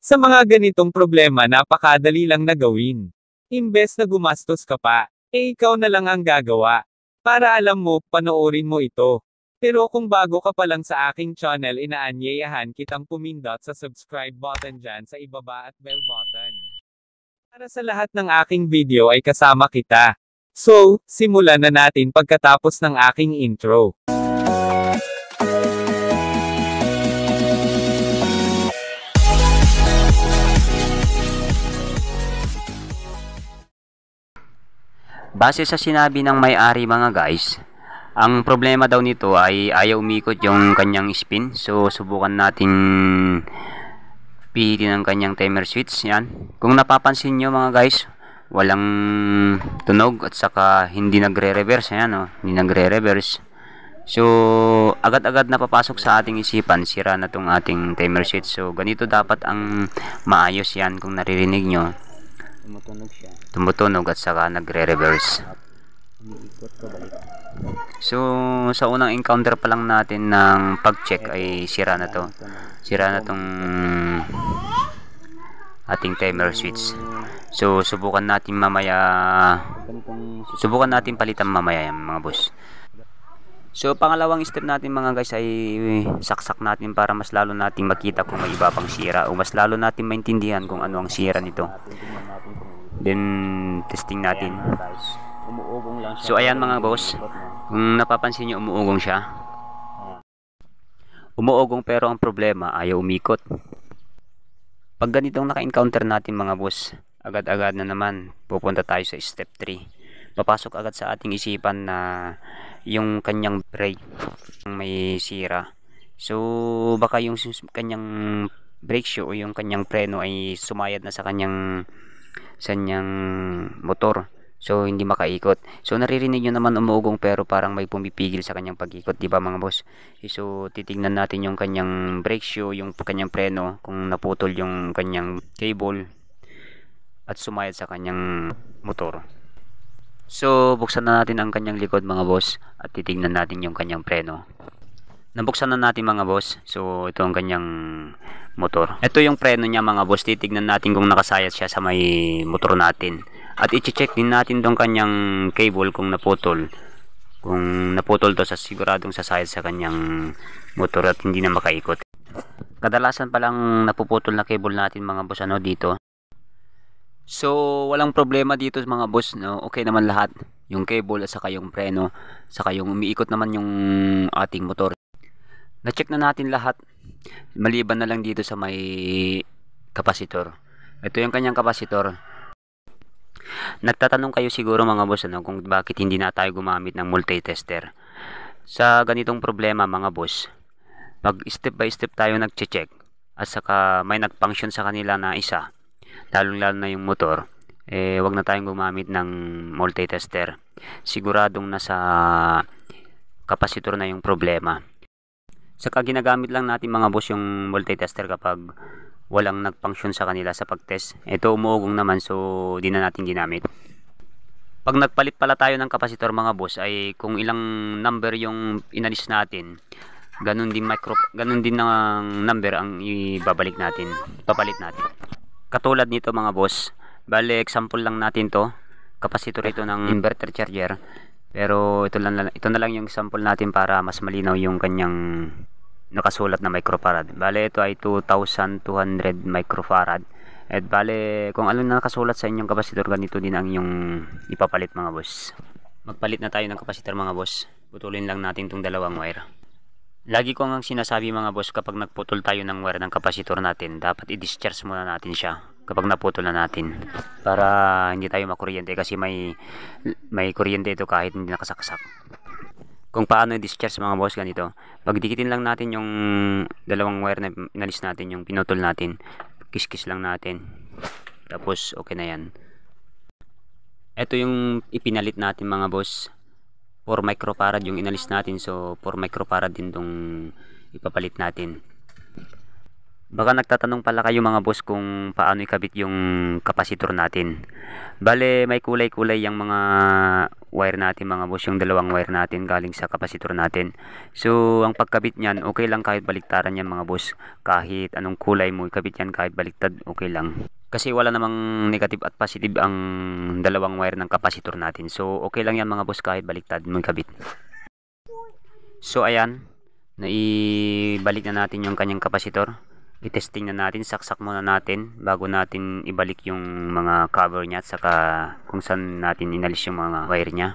Sa mga ganitong problema napakadali lang na gawin. Imbes na gumastos ka pa, ikaw na lang ang gagawa. Para alam mo, panoorin mo ito. Pero kung bago ka pa lang sa aking channel, inaanyayahan kitang pumindot sa subscribe button dyan sa ibaba at bell button. Para sa lahat ng aking video ay kasama kita. So, simulan na natin pagkatapos ng aking intro. Base sa sinabi ng may-ari mga guys, ang problema daw nito ay ayaw umikot yung kanyang spin. So subukan natin pilitin ang kanyang timer switch. Yan. Kung napapansin nyo mga guys, walang tunog at saka hindi nagre-reverse. Ayan, hindi nagre-reverse. So agad-agad napapasok sa ating isipan, sira na tong ating timer switch. So ganito dapat ang maayos yan. Kung naririnig nyo, tumutunog at saka nagre-reverse. So sa unang encounter pa lang natin ng pag-check ay sira na to. Sira na tong ating timer switch. So subukan natin palitan mamaya yan mga boss. So pangalawang step natin mga guys ay saksak natin para mas lalo nating makita kung may iba pang sira o mas lalo natin maintindihan kung ano ang sira nito. Then testing natin. So ayan mga boss, kung napapansin nyo, umuugong siya. Umuugong pero ang problema ayaw umikot. Pag ganitong naka-encounter natin mga boss, agad-agad na naman pupunta tayo sa step 3. Papasok agad sa ating isipan na yung kanyang brake may sira. So baka yung kanyang brake shoe o yung kanyang preno ay sumayad na sa kanyang motor. So hindi makaikot. So naririnig nyo naman umuugong pero parang may pumipigil sa kanyang pag-ikot, di ba mga boss? So titingnan natin yung kanyang brake shoe, yung kanyang preno, kung naputol yung kanyang cable at sumayad sa kanyang motor. So buksan na natin ang kanyang likod mga boss at titingnan natin yung kanyang preno. Nabuksan na natin mga boss. So ito ang kanyang motor. Ito yung preno niya mga boss. Titignan natin kung nakasayad siya sa may motor natin. At i-check din natin tong kanyang cable kung naputol. Kung naputol to, sa siguradong sasayad sa kanyang motor at hindi na makaikot. Kadalasan palang napuputol na cable natin mga boss dito. So walang problema dito mga boss, no? Okay naman lahat. Yung cable at saka yung preno, saka yung umiikot naman yung ating motor. Na-check na natin lahat. Maliban na lang dito sa may kapasitor. Ito yung kanyang kapasitor. Nagtatanong kayo siguro mga boss kung bakit hindi na tayo gumamit ng multi-tester. Sa ganitong problema mga boss, pag step by step tayo nag-check at saka may nag-function sa kanila na isa, lalong-lalo na yung motor, wag na tayong gumamit ng multi-tester. Siguradong nasa kapasitor na yung problema. Saka ginagamit lang natin mga boss yung multi-tester kapag walang nag-function sa kanila sa pag-test. Ito umuugong naman, so di na natin ginamit. Pag nagpalit pala tayo ng kapasitor mga boss, ay kung ilang number yung inalis natin, ganun din ng number ang ibabalik natin, papalit natin. Katulad nito mga boss, bale example lang natin to, kapasitor ito ng inverter charger. Pero ito na lang yung example natin para mas malinaw yung kanyang nakasulat na microfarad. Bale ito ay 2,200 microfarad. At bale kung ano na nakasulat sa inyong kapasitor, ganito din ang yung ipapalit mga boss. Magpalit na tayo ng kapasitor mga boss. Putulin lang natin itong dalawang wire. Lagi ko ang sinasabi mga boss, kapag nagputol tayo ng wire ng kapasitor natin, dapat i-discharge muna natin siya kapag naputol na natin, para hindi tayo makuryente, kasi may kuryente ito kahit hindi nakasaksak. Kung paano i-discharge mga boss, ganito. Pagdikitin lang natin yung dalawang wire na inalis natin, yung pinutol natin, kiskis lang natin, tapos okay na yan. Ito yung ipinalit natin mga boss, 4 microfarad yung inalis natin, so 4 microfarad din tong ipapalit natin. Baka nagtatanong pala kayo mga boss kung paano ikabit yung kapasitor natin. Bale, may kulay-kulay yung mga wire natin mga boss, yung dalawang wire natin galing sa kapasitor natin. So, ang pagkabit niyan, okay lang kahit baliktaran yan mga boss. Kahit anong kulay mo ikabit yan, kahit baliktad, okay lang. Kasi wala namang negative at positive ang dalawang wire ng kapasitor natin. So, okay lang yan mga boss kahit baliktad mo ikabit. So, ayan, naibalik na natin yung kanyang kapasitor. I-testing na natin, saksak muna natin bago natin ibalik yung mga cover niya at saka kung saan natin inalis yung mga wire niya.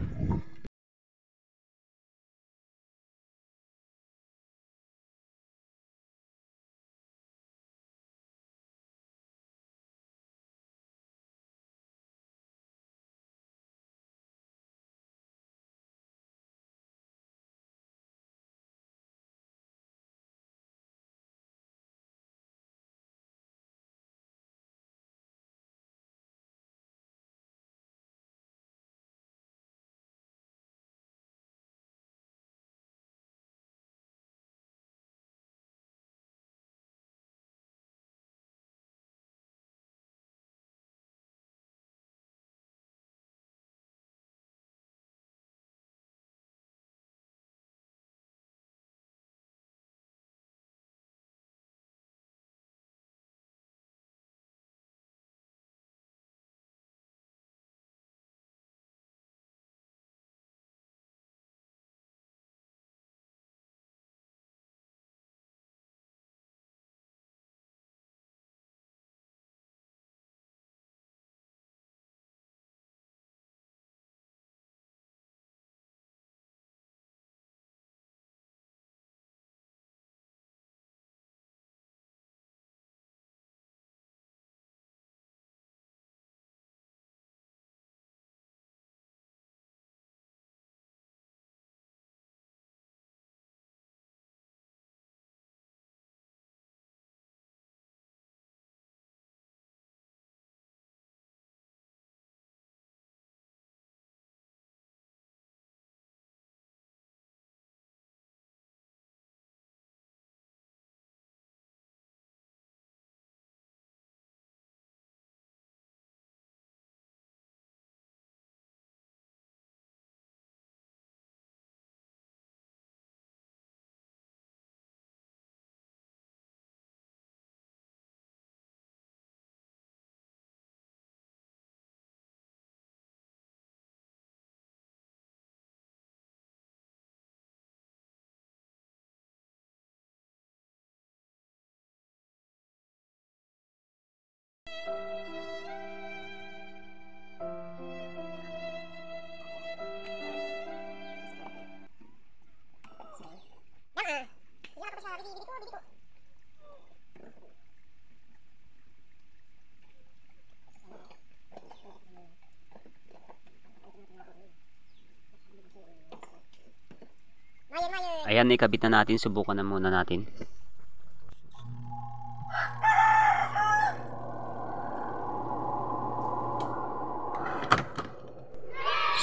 Ayan, ikabit na natin, subukan na muna natin.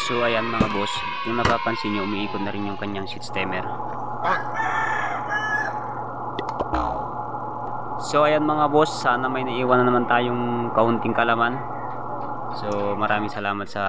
So ayan mga boss, yung napapansin nyo, umiikot na rin yung kanyang seat stemmer. So ayan mga boss, sana may naiwan na naman tayong kaunting kalaman. So maraming salamat sa